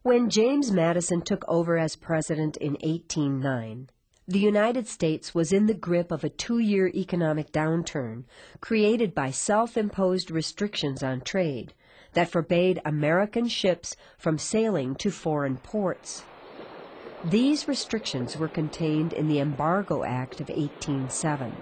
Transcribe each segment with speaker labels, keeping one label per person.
Speaker 1: When James Madison took over as president in 1809, the United States was in the grip of a 2-year economic downturn created by self-imposed restrictions on trade that forbade American ships from sailing to foreign ports. These restrictions were contained in the Embargo Act of 1807,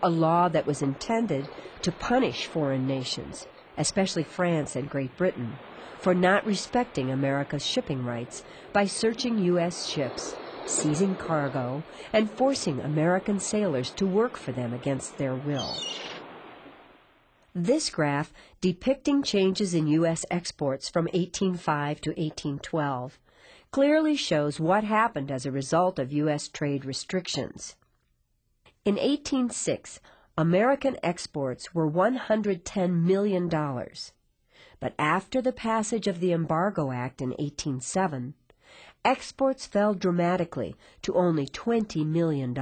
Speaker 1: a law that was intended to punish foreign nations, especially France and Great Britain, for not respecting America's shipping rights by searching U.S. ships, seizing cargo, and forcing American sailors to work for them against their will. This graph, depicting changes in U.S. exports from 1805 to 1812, clearly shows what happened as a result of U.S. trade restrictions. In 1806, American exports were $110 million. But after the passage of the Embargo Act in 1807, exports fell dramatically to only $20 million.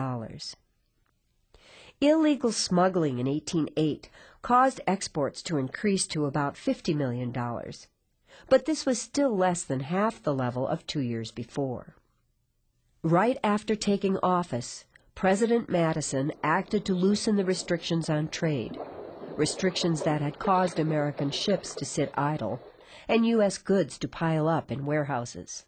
Speaker 1: Illegal smuggling in 1808 caused exports to increase to about $50 million, but this was still less than half the level of 2 years before. Right after taking office, President Madison acted to loosen the restrictions on trade, restrictions that had caused American ships to sit idle and U.S. goods to pile up in warehouses.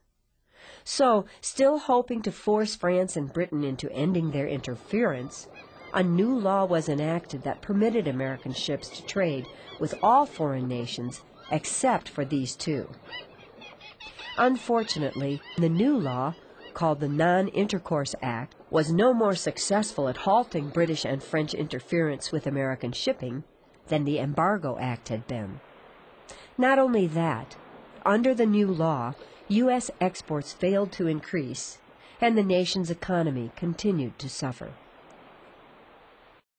Speaker 1: So, still hoping to force France and Britain into ending their interference, a new law was enacted that permitted American ships to trade with all foreign nations except for these two. Unfortunately, the new law, called the Non-Intercourse Act, was no more successful at halting British and French interference with American shipping than the Embargo Act had been. Not only that, under the new law, U.S. exports failed to increase, and the nation's economy continued to suffer.